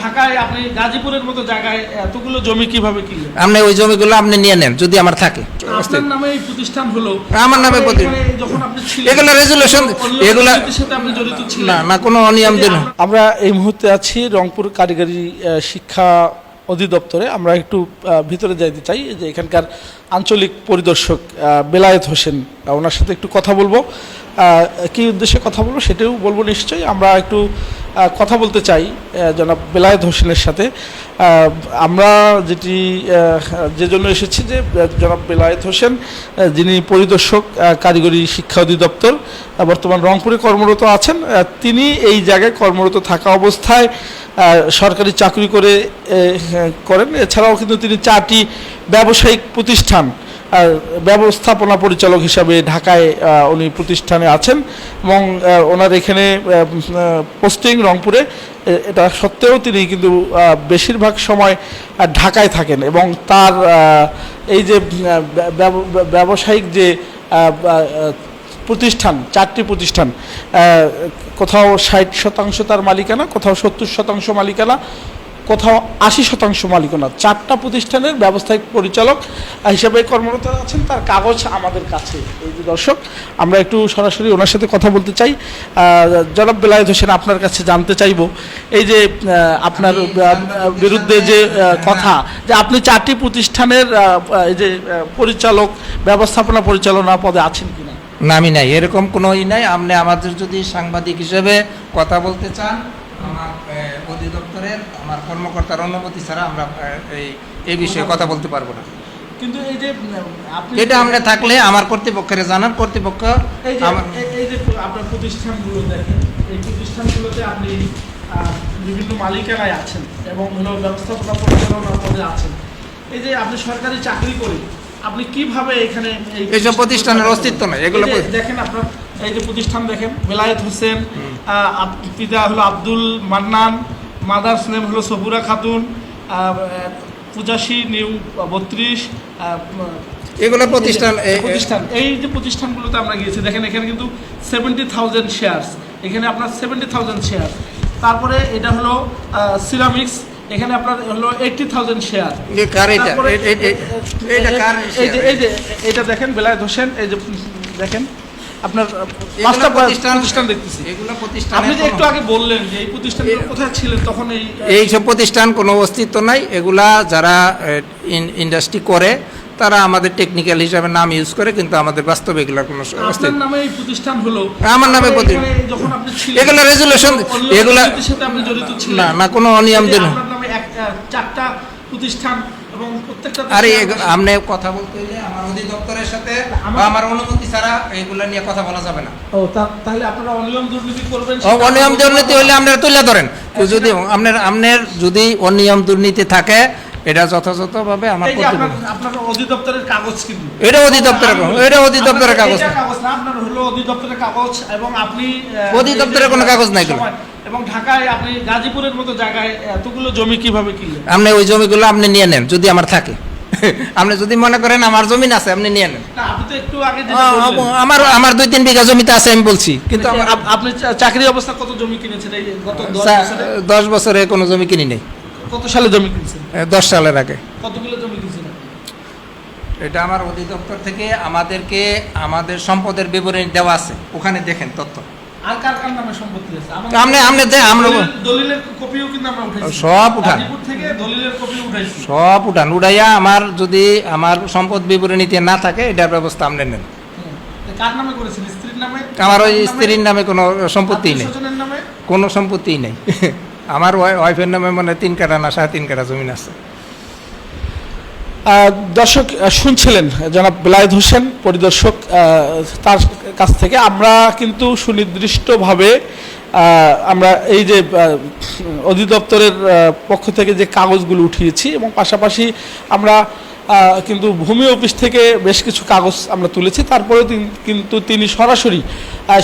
ঢাকায় আপনি গাজীপুরের মতো জায়গায় এতগুলো জমি কিভাবে কিনলেন? আপনি ওই জমিগুলো আপনি নিয়ে নেন যদি আমার থাকে। আপনার নামে এই প্রতিষ্ঠান হলো, আমার নামে যখন আপনি ছিলেন এগুলো রেজুলেশন এগুলো সাথে আপনি জড়িত ছিলেন না, না কোনো অনিয়ম দিন। আমরা এই মুহূর্তে আছি রংপুর কারিগরি শিক্ষা অধিদপ্তরে। আমরা একটু ভিতরে যাইতে চাই, যে এখানকার আঞ্চলিক পরিদর্শক বেলায়েত হোসেন, ওনার সাথে একটু কথা বলবো। কী উদ্দেশ্যে কথা বলবো সেটাও বলবো নিশ্চয়ই। আমরা একটু কথা বলতে চাই জনাব বেলায়েত হোসেনের সাথে। আমরা যে জন্য এসেছি যে জনাব বেলায়েত হোসেন, যিনি পরিদর্শক কারিগরি শিক্ষা অধিদপ্তর, বর্তমান রংপুরে কর্মরত আছেন। তিনি এই জায়গায় কর্মরত থাকা অবস্থায় সরকারি চাকরি করেন। এছাড়াও কিন্তু তিনি 4টি ব্যবসায়িক প্রতিষ্ঠান ব্যবস্থাপনা পরিচালক হিসাবে ঢাকায় উনি প্রতিষ্ঠানে আছেন, এবং ওনার এখানে পোস্টিং রংপুরে। এটা সত্ত্বেও তিনি কিন্তু বেশিরভাগ সময় ঢাকায় থাকেন, এবং তার এই যে ব্যবসায়িক যে প্রতিষ্ঠান, 4টি প্রতিষ্ঠান, কোথাও 60% তার মালিকানা, কোথাও 70% মালিকানা, কোথাও 80% মালিকানা। 4টা প্রতিষ্ঠানের ব্যবসায়িক পরিচালক হিসেবে কর্মরত আছেন। তার কাগজ আমাদের কাছে। এই যে দর্শক, আমরা একটু সরাসরি ওনার সাথে কথা বলতে চাই। জনাব বেলায়েত হোসেন, আপনার কাছে জানতে চাইব, এই যে আপনার বিরুদ্ধে যে কথা, যে আপনি 4টি প্রতিষ্ঠানের এই যে পরিচালক, ব্যবস্থাপনা পরিচালনা পদে আছেন কিনা? না, আমি নাই, এরকম কোনো নাই। আপনি আমাদের যদি সাংবাদিক হিসেবে কথা বলতে চান, আমার অধিদপ্তরের আমার কর্মকর্তার অনুমতি ছাড়া আমরা এই বিষয়ে কথা বলতে পারবো না। কিন্তু এই যে এটা আমরা থাকলে আমার কর্তৃপক্ষের জানার, কর্তৃপক্ষ এই যে আপনার প্রতিষ্ঠানগুলো দেখেন, এই প্রতিষ্ঠানগুলোতে আপনি বিভিন্ন মালিকানায় আছেন এবং ব্যবস্থাপনা পরিচালনা পদে আছেন। এই যে আপনি সরকারি চাকরি করে আপনি কিভাবে এখানে এইসব প্রতিষ্ঠানের অস্তিত্ব নাই? এগুলো দেখেন, আপনার এই যে প্রতিষ্ঠান দেখেন, বেলায়েত হোসেন, পিতা হলো আব্দুল মান্নান, মাদার্স নেম হলো সবুরা খাতুন, 85 নিউ 32, এগুলো প্রতিষ্ঠান। এই যে প্রতিষ্ঠানগুলোতে আমরা গিয়েছি, দেখেন এখানে কিন্তু 70,000 শেয়ারস, এখানে আপনার 70,000 শেয়ার। তারপরে এটা হলো সিরামিক্স, এখানে আপনার হলো 80,000 শেয়ার। এটা দেখেন বেলায়েত হোসেন, এই যে দেখেন আপনার 5টা প্রতিষ্ঠান দেখতেছি। আপনি যে একটু আগে বললেন যে এই প্রতিষ্ঠানগুলো কোথায় ছিলেন তখন, এইসব প্রতিষ্ঠান কোনো অস্তিত্ব নাই। এগুলা যারা ইন্ডাস্ট্রি করে তারা আমাদের টেকনিক্যাল হিসাবে নাম ইউজ করে, কিন্তু আমাদের বাস্তবে এগুলোর কোনো আপনার নামে এই প্রতিষ্ঠান হলো, আমার নামে যখন আপনি ছিলেন এগুলো রেজুলেশন এগুলো সাথে আপনি জড়িত ছিলেন না, না কোনো অনিয়ম দিন। আপনার নামে 4টা প্রতিষ্ঠান এবং প্রত্যেকটা। আরে আপনি কথা বলতে হলে আমার অধিদপ্তরের সাথে আমার অনুমতি ছাড়া এগুলো নিয়ে কথা বলা যাবে না। ও তাহলে আপনারা অনিয়ম দুর্নীতি করবেন? অনিয়ম দুর্নীতি হলে আপনারা তুলে ধরেন। যদি আপনার যদি অনিয়ম দুর্নীতি থাকে, এটা যথাযথভাবে আমার আপনার অধিদপ্তরের কাগজ, কিন্তু এটা অধিদপ্তরের কাগজ না, আপনার হলো অধিদপ্তরের কাগজ, এবং আপনি অধিদপ্তরের কোনো কাগজ নাই। এবং ঢাকায় আপনি গাজীপুরের মতো জায়গায় এতগুলো জমি কিভাবে কিনলেন? আপনি ওই জমিগুলো আপনি নিয়ে নেন যদি আমার থাকে। আপনি যদি মনে করেন আমার জমি আছে, আপনি নিয়ে নেন। আপনি তো একটু আগে আমার 2-3 বিঘা জমিতে আছে আমি বলছি, কিন্তু আপনি চাকরি অবস্থা কত জমি কিনেছেন এই গত 10 বছরে কোনো জমি কিনি নেই। কত সালে জমি কিনছেন? 10 সালের আগে। কতগুলো জমি কিনছেন? এটা আমার অধিদপ্তর থেকে আমাদেরকে আমাদের সম্পদের বিবরণী দেওয়া আছে, ওখানে দেখেন তথ্য। আর কার কার নামে সম্পত্তি আছে? আমরা দলিলের কপিও কিন্তু আমরা উঠাইছি, সব উঠান, গাজীপুর থেকে দলিলের কপি উঠাইছি, সব উঠাইয়া আমার যদি আমার সম্পদ বিবরণীতে না থাকে এটার ব্যবস্থা আপনি নেন। কার নামে করেছেন? স্ত্রীর নামে? আমার ওই স্ত্রীর নামে কোনো সম্পত্তি নেই, নামে কোনো সম্পত্তি নেই। আমার ওয়াইফের নামে মানে 3 কাঠা না 3.5 কাঠা জমি আছে। দর্শক শুনছিলেন জনাব বেলায়েত হোসেন পরিদর্শক, তার কাছ থেকে আমরা কিন্তু সুনির্দিষ্টভাবে আমরা এই যে অধিদপ্তরের পক্ষ থেকে যে কাগজগুলো উঠিয়েছি, এবং পাশাপাশি আমরা কিন্তু ভূমি অফিস থেকে বেশ কিছু কাগজ আমরা তুলেছি। তারপরে কিন্তু তিনি সরাসরি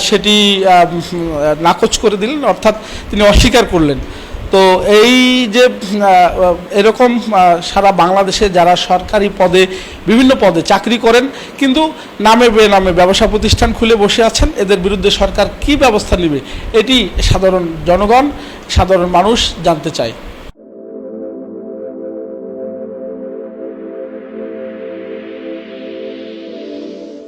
সেটি নাকচ করে দিলেন, অর্থাৎ তিনি অস্বীকার করলেন। তো এই যে এরকম সারা বাংলাদেশে যারা সরকারি পদে বিভিন্ন পদে চাকরি করেন কিন্তু নামে বেনামে ব্যবসা প্রতিষ্ঠান খুলে বসে আছেন, এদের বিরুদ্ধে সরকার কী ব্যবস্থা নেবে এটি সাধারণ জনগণ, সাধারণ মানুষ জানতে চায়।